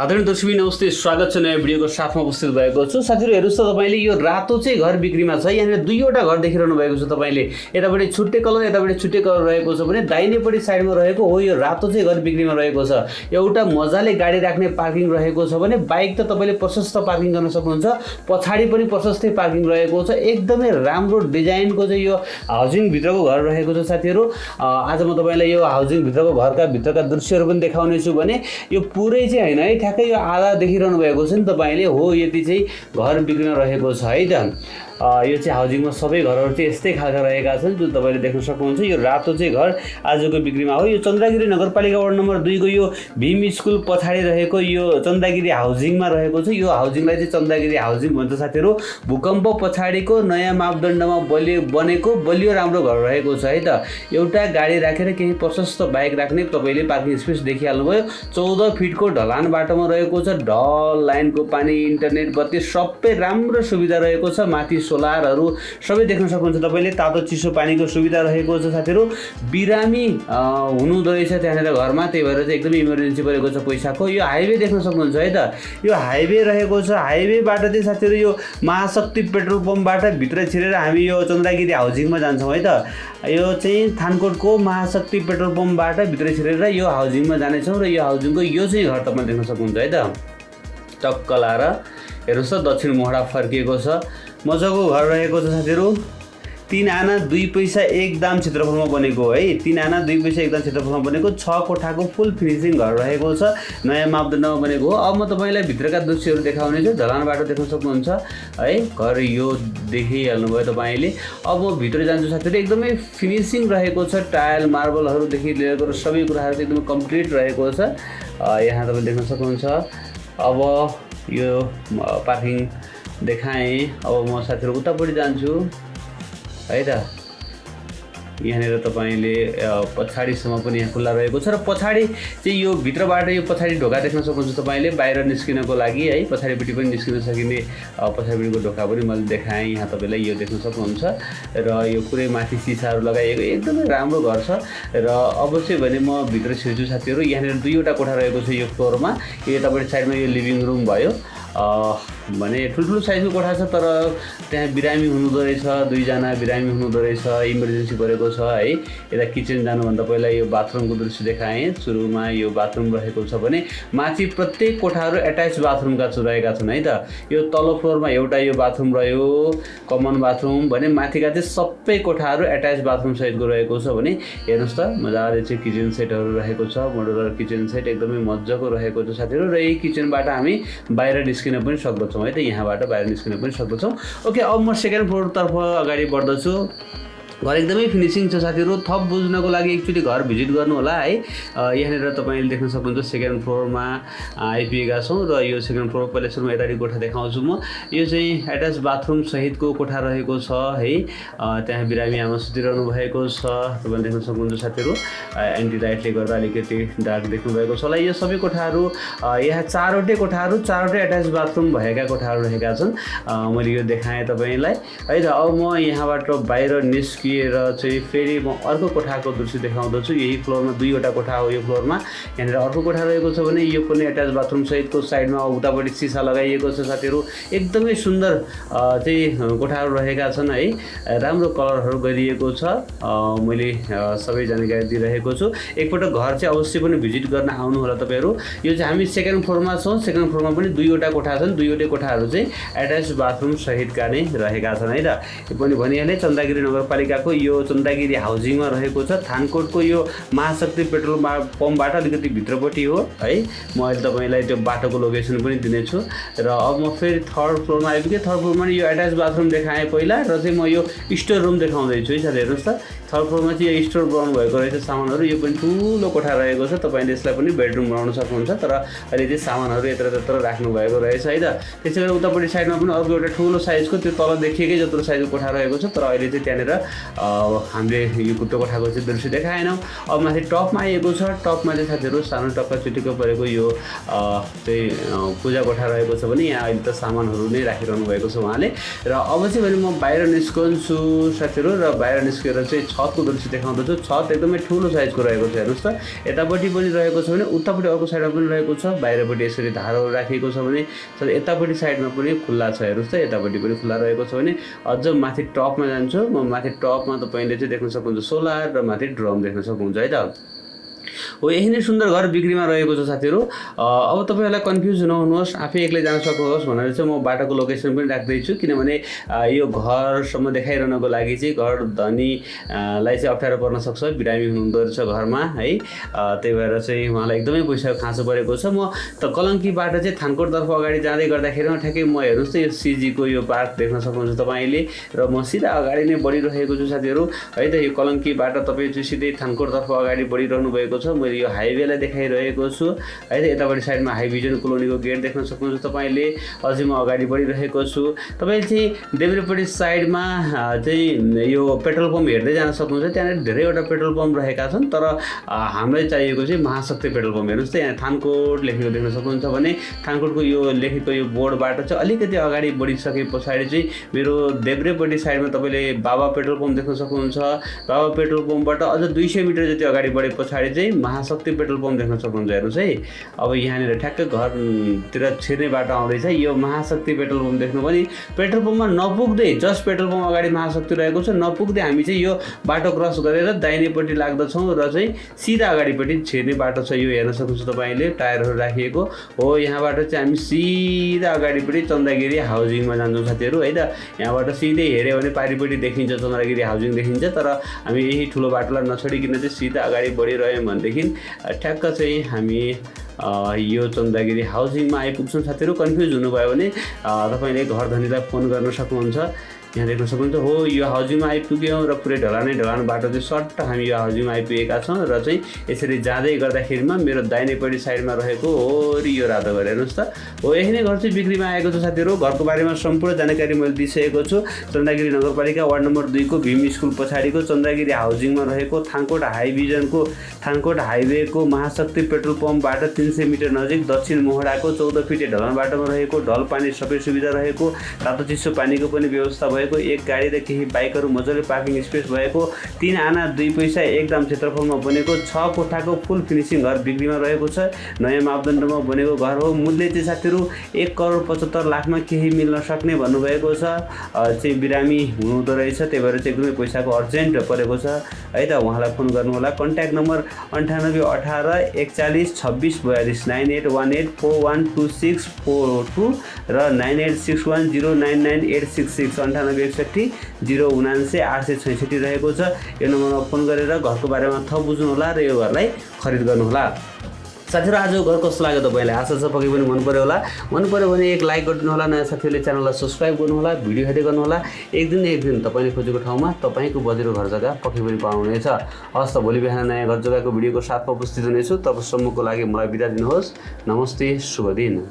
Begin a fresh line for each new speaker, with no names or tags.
आदरणीय दर्शक नमस्ते, स्वागत छ नयाँ भिडियोको साथमा उपस्थित भएको छु। साथीहरु हेर्नुस् त, तपाईले यो रातो चाहिँ घर बिक्रीमा छ। यहाँ दुईवटा घर देखिरहनु भएको छ। तपाईले यतापटि छुट्टै कलर यतापटि छुट्टै कलर रहेको छ भने दाहिनेपट्टि साइडमा रहेको हो यो रातो चाहिँ घर बिक्रीमा रहेको छ। एउटा मजाले गाडी राख्ने पार्किङ रहेको छ भने बाइक त तपाईले प्रशस्त पार्किङ गर्न सक्नुहुन्छ। पछाडी पनि प्रशस्तै पार्किङ रहेको छ। एकदमै राम्रो डिजाइनको चाहिँ यो हाउसिङ भित्रको घर रहेको छ। साथीहरु आज म तपाईलाई यो हाउसिङ भित्रको घरका भित्रका दृश्यहरु पनि देखाउने छु भने यो पुरै चाहिँ हैन है, ठ्याक्कै यो आधा देखिरहनु भएको छ नि तपाईले। हो यति चाहिँ घर बिक्रीमा रहेको छ है त। यो चाहिँ हाउसिङमा सबै घरहरु चाहिँ यस्तै खालका रहेका छन् जुन तपाईले देख्न सक्नुहुन्छ। यो रातो चाहिँ घर आजको बिक्रीमा हो। यो चन्द्रगिरी नगरपालिका वडा नम्बर 2 को यो भीम स्कुल पछाडी रहेको यो चन्द्रगिरी हाउसिङमा रहेको छ। यो हाउसिङलाई चाहिँ चन्द्रगिरी हाउसिङ भन्छ साथीहरु। भूकम्प पछाडीको नयाँ मापदण्डमा बनेको बलियो राम्रो घर रहेको छ है त। एउटा गाडी राखेर केही प्रशस्त बाइक राख्ने तपाईले पार्किङ स्पेस देखिहाल्नुभयो। 14 फिटको ढलान बाटोमा रहेको छ। ढल लाइनको पानी, इन्टरनेट, बत्ती सबै राम्रो सुविधा रहेको छ। माथि सोलरहरु सबै देख्न सक्नुहुन्छ तपाईले। तातो चिसो पानीको सुविधा रहेको छ साथीहरु। बिरामी हुनुहुँदो रहेछ त्यहाँनेर घरमा, त्यही भएर चाहिँ एकदमै इमर्जेन्सी परेको छ पैसाको। यो हाइवे देख्न सक्नुहुन्छ है त। यो हाइवे रहेको छ। हाइवेबाट चाहिँ साथीहरु यो महाशक्ति पेट्रोल पम्पबाट भित्र छिरेर हामी यो चन्द्रगिरी हाउसिङमा जान्छौँ है त। यो चाहिँ थानकोटको महाशक्ति पेट्रोल पम्पबाट भित्र छिरेर यो हाउसिङमा जानेछौँ र यो हाउसिङको यो चाहिँ घर तपाईले देख्न सक्नुहुन्छ है त। टक्क लाएर हेर्नुस् त, दक्षिण मोहडा फर्किएको छ। मजाको घर रहेको छ साथीहरु। 3 आना 2 पैसा 1 दाम क्षेत्रफलमा बनेको है। 3 आना 2 पैसा 1 दाम क्षेत्रफलमा बनेको 6 कोठाको फुल फिनिशिङ घर रहेको छ। नयाँ मापदण्डमा बनेको हो। अब म तपाईलाई भित्रका दृश्यहरु देखाउने छु। ढलान बाटो देख्न सक्नुहुन्छ है। घर यो देखिहाल्नुभयो तपाईले। अब म भित्र जान्छु साथीहरु। एकदमै फिनिशिङ रहेको छ। टाइल मार्बलहरुदेखि लिएर सबै कुराहरु एकदमै कम्प्लिट रहेको छ। यहाँ तपाईले देख्न सक्नुहुन्छ। अब यो पार्किङ देखाएँ। अब म साथीहरु उतापट्टि जान्छु है त। यहाँनिर तपाईले पछाडीसम्म पनि यहाँ खुल्ला रहेको छ र पछाडी चाहिँ यो भित्रबाट यो पछाडी ढोका देख्न सक्नुहुन्छ तपाईले बाहिर निस्किनको लागि है। पछाडीपट्टि पनि निस्किन सकिने पछाडीपट्टिको ढोका पनि मैले देखाएँ। यहाँ तपाईले यो देख्न सक्नुहुन्छ र यो पुरै माथि सिसाहरु लगाइएको एकदमै राम्रो घर छ। र अवश्य भने म भित्र छिर्छु साथीहरु। यहाँनिर दुईवटा कोठा रहेको छ यो फ्लोरमा। यो यतापट्टि साइडमा यो लिभिङ रुम भयो भने ठुल्ठुलो साइजको कोठा छ, तर त्यहाँ बिरामी हुनुहुँदो रहेछ। 2 जना बिरामी हुनुहुँदो रहेछ, इमर्जेन्सी परेको छ है। यता किचन जानुभन्दा पहिला यो बाथरुमको दृश्य देखाएँ। सुरुमा यो बाथरुम रहेको छ भने माथि प्रत्येक कोठाहरु एट्याच बाथरुमका रहेका छन् है त। यो तल्लो फ्लोरमा एउटा यो बाथरुम रह्यो, कमन बाथरुम भने माथिका चाहिँ सबै कोठाहरु एट्याच बाथरुम सहितको रहेको छ भने हेर्नुस् त। मजाले चाहिँ किचन सेटहरु रहेको छ। मोडुलर किचन सेट एकदमै मज्जाको रहेको छ साथीहरु। र यही किचनबाट हामी बाहिर निस्किन पनि सक्दछौँ है त। यहाँबाट बाहिर निस्किन पनि सक्दछौँ। ओके, अब म सेकेन्ड फ्लोरतर्फ अगाडि बढ्दछु। घर एकदमै फिनिशिङ छ साथीहरु। थप बुझ्नको लागि एकचोटि घर भिजिट गर्नु होला है। यहाँनिर तपाईले देख्न सक्नुहुन्छ सेकेन्ड फ्लोरमा आइपुगेका छौँ र यो सेकेन्ड फ्लोर पहिला सुरुमा यताडी कोठा देखाउँछु म। यो चाहिँ एट्याच बाथरुम सहितको कोठा रहेको छ है। त्यहाँ बिरामी आमा सुतिरहनु भएको छ। तपाईले देख्न सक्नुहुन्छ साथीहरु। एन्टी लाइटले गर्दा अलिकति डार्क देख्नु भएको छ होला। यो सबै कोठाहरु यहाँ 4वटै कोठाहरु 4वटै एट्याच बाथरुम भएका कोठाहरु रहेका छन्। मैले यो देखाएँ तपाईलाई है त। अब म यहाँबाट बाहिर निस्किएर चाहिँ फेरि म अर्को कोठाको दृश्य देखाउँदछु। यही फ्लोरमा 2वटा कोठा हो। यो फ्लोरमा यहाँनिर अर्को कोठा रहेको छ भने यो पनि एट्याच बाथरुम सहितको साइडमा उतापट्टि सिसा लगाइएको छ साथीहरु। एकदमै सुन्दर चाहिँ कोठाहरु रहेका छन् है। राम्रो कलरहरु गरिएको छ। मैले सबै जानकारी दिइरहेको छु। एकपटक घर चाहिँ अवश्य पनि भिजिट गर्न आउनु होला तपाईहरु। यो चाहिँ हामी सेकेन्ड फ्लोरमा छौँ। सेकेन्ड फ्लोरमा पनि 2वटा कोठा छन्। 2वटै कोठाहरु चाहिँ एट्याच बाथरुम सहितका नै रहेका छन् है त। यो पनि भनिहालेँ चन्द्रगिरी नगरपालिका यो चन्द्रगिरी हाउसिङमा रहेको छ। थानकोटको यो महाशक्ति पेट्रोल पम्पबाट अलिकति भित्रपट्टि हो है। म अहिले तपाईलाई त्यो बाटोको लोकेसन पनि दिनेछु। र अब म फेरि थर्ड फ्लोरमा आइपुगेँ। थर्ड फ्लोरमा यो एट्याच बाथरुम देखाएँ पहिला र चाहिँ म यो स्टोर रुम देखाउँदैछु है साथी। हेर्नुहोस् त, थर्ड फ्लोरमा चाहिँ यो स्टोर बनाउनु भएको रहेछ सामानहरु। यो पनि ठुलो कोठा रहेको छ। तपाईले यसलाई पनि बेडरुम बनाउन सक्नुहुन्छ, तर अहिले चाहिँ सामानहरु यत्र राख्नु भएको रहेछ है त। त्यसैगरी उतापट्टि साइडमा पनि अर्को एउटा ठुलो साइजको त्यो तल देखिएकै जत्रो साइजको कोठा रहेको छ, तर अहिले चाहिँ त्यहाँनिर हामीले यो कुट्टो कोठाको चाहिँ दृश्य देखाएनौँ। अब माथि टपमा आइएको छ। टपमा चाहिँ साथीहरु सानो टक्का चुटिको परेको यो चाहिँ पूजा कोठा रहेको छ भने यहाँ अहिले त सामानहरु नै राखिरहनु भएको छ उहाँले। र अब चाहिँ भने म बाहिर निस्कन्छु साथीहरु। र बाहिर निस्केर चाहिँ छतको दृश्य देखाउँदछु। छत एकदमै ठुलो साइजको रहेको छ। हेर्नुहोस् त, यतापट्टि पनि रहेको छ भने उतापट्टि अर्को साइडमा पनि रहेको छ। बाहिरपट्टि यसरी धारहरू राखिएको छ भने यतापट्टि साइडमा पनि खुल्ला छ। हेर्नुहोस् त, यतापट्टि पनि खुल्ला रहेको छ भने अझ माथि टपमा जान्छु म। माथि टपमा तपाईँले चाहिँ देख्न सक्नुहुन्छ सोलर र माथि ड्रम देख्न सक्नुहुन्छ है त। हो, यही नै सुन्दर घर बिक्रीमा रहेको छ साथीहरू। अब तपाईँहरूलाई कन्फ्युज नहुनुहोस्, आफै एक्लै जान सक्नुहोस् भनेर चाहिँ म बाटोको लोकेसन पनि राख्दैछु, किनभने यो घरसम्म देखाइरहनको लागि चाहिँ घर धनीलाई चाहिँ अप्ठ्यारो पर्न सक्छ। बिरामी हुनुहुँदो रहेछ घरमा है, त्यही भएर चाहिँ उहाँलाई एकदमै पैसाको खाँचो परेको छ। म त कलङ्कीबाट चाहिँ थानकोटतर्फ अगाडि जाँदै गर्दाखेरिमा ठ्याक्कै म हेर्नुहोस् त यो सिजीको यो पार्क देख्न सक्नुहुन्छ तपाईँले, र म सिधा अगाडि नै बढिरहेको छु साथीहरू है त। यो कलङ्कीबाट तपाईँ चाहिँ सिधै थानकोटतर्फ अगाडि बढिरहनु भएको छ। मैले यो हाइवेलाई देखाइरहेको छु है त। यतापट्टि साइडमा हाइभिजन कोलोनीको गेट देख्न सक्नुहुन्छ तपाईँले। अझै म अगाडि बढिरहेको छु। तपाईँ चाहिँ देब्रेपट्टि साइडमा चाहिँ यो पेट्रोल पम्प हेर्दै जान सक्नुहुन्छ। त्यहाँनिर धेरैवटा पेट्रोल पम्प रहेका छन्, तर हामीलाई चाहिएको चाहिँ महाशक्ति पेट्रोल पम्प। हेर्नुहोस् त, यहाँ थानकोट लेखेको देख्न सक्नुहुन्छ भने थानकोटको यो लेखेको यो बोर्डबाट चाहिँ अलिकति अगाडि बढिसके पछाडि चाहिँ मेरो देब्रेपट्टि साइडमा तपाईँले बाबा पेट्रोल पम्प देख्न सक्नुहुन्छ। बाबा पेट्रोल पम्पबाट अझ 200 मिटर जति अगाडि बढे पछाडि चाहिँ महाशक्ति पेट्रोल पम्प देख्न सक्नुहुन्छ। हेर्नुहोस् है, अब यहाँनिर ठ्याक्कै घरतिर छिर्ने बाटो आउँदैछ। यो महाशक्ति पेट्रोल पम्प देख्नु पनि पेट्रोल पम्पमा नपुग्दै जस्ट पेट्रोल पम्प अगाडि महाशक्ति रहेको छ, नपुग्दै हामी चाहिँ यो बाटो क्रस गरेर दाहिनेपट्टि लाग्दछौँ र चाहिँ सिधा अगाडिपट्टि छिर्ने बाटो छ। यो हेर्न सक्नुहुन्छ तपाईँले, टायरहरू राखिएको हो। यहाँबाट चाहिँ हामी सिधा अगाडिपट्टि चन्दागिरी हाउजिङमा जान्छौँ साथीहरू है त। यहाँबाट सिधै हेऱ्यो भने पारिपट्टि देखिन्छ चन्दागिरी हाउजिङ देखिन्छ, तर हामी यही ठुलो बाटोलाई नछोडिकन चाहिँ सिधा अगाडि बढिरह्यौँ भनेदेखि ठ्याक्क चाहिँ हामी यो चन्दागिरी हाउजिङमा आइपुग्छौँ साथीहरू। कन्फ्युज हुनुभयो भने तपाईँले घर धनीलाई फोन गर्न सक्नुहुन्छ। यहाँ देख्न सक्नुहुन्छ हो, यो हाउजिङमा आइपुग्यौँ र पुरै ढलान बाटो चाहिँ सट्ट हामी यो हाउजिङमा आइपुगेका छौँ। र चाहिँ यसरी जाँदै गर्दाखेरिमा मेरो दाहिनेपट्टि साइडमा रहेको हो यो रातो घर हेर्नुहोस् त। हो, यही नै घर चाहिँ बिक्रीमा आएको छ साथीहरू। घरको बारेमा सम्पूर्ण जानकारी मैले दिइसकेको छु। चन्दागिरी नगरपालिका वार्ड नम्बर 2 को भीम स्कुल पछाडिको चन्दागिरी हाउजिङमा रहेको थानकोट थानकोट हाइवेको महाशक्ति पेट्रोल पम्पबाट 300 मिटर नजिक दक्षिण मोहडाको 14 फिटे ढलान बाटोमा रहेको, ढल पानी सबै सुविधा रहेको, तातो चिसो पानीको पनि व्यवस्था भएको, एक गाडी र केही बाइकहरू मजाले पार्किङ स्पेस भएको, 3 आना 2 पैसा एकदम क्षेत्रफलमा बनेको 6 कोठाको फुल फिनिसिङ घर बिक्रीमा रहेको छ। नयाँ मापदण्डमा बनेको घर हो। मूल्य चाहिँ साथीहरू 1,75,00,000मा केही मिल्न सक्ने भन्नुभएको छ। चाहिँ बिरामी हुनुहुँदो रहेछ, त्यही भएर चाहिँ एकदमै पैसाको अर्जेन्ट परेको छ है त। उहाँलाई फोन गर्नुहोला। कन्ट्याक्ट नम्बर 9818 41 26 42 9818412642 र 9861099866 9861 079 866 रहेको छ। यो नम्बरमा फोन गरेर घरको बारेमा थप बुझ्नुहोला र यो घरलाई खरिद गर्नुहोला। साथीहरू, आजको घर कस्तो लाग्यो तपाईँलाई? आशा छ पक्कै पनि मन पर्यो होला। मन पर्यो भने एक लाइक गरिदिनु होला। नयाँ साथीहरूले च्यानललाई सब्सक्राइब गर्नुहोला। भिडियो हेर्दै गर्नुहोला। एक दिन तपाईँले खोजेको ठाउँमा तपाईँको बजेटको घर जग्गा पक्कै पनि पाउनुहुनेछ। हस् त, भोलि बिहान नयाँ घर जग्गाको भिडियोको साथमा उपस्थित हुनेछु। तबसम्मको लागि मलाई बिदा दिनुहोस्। नमस्ते, शुभ दिन।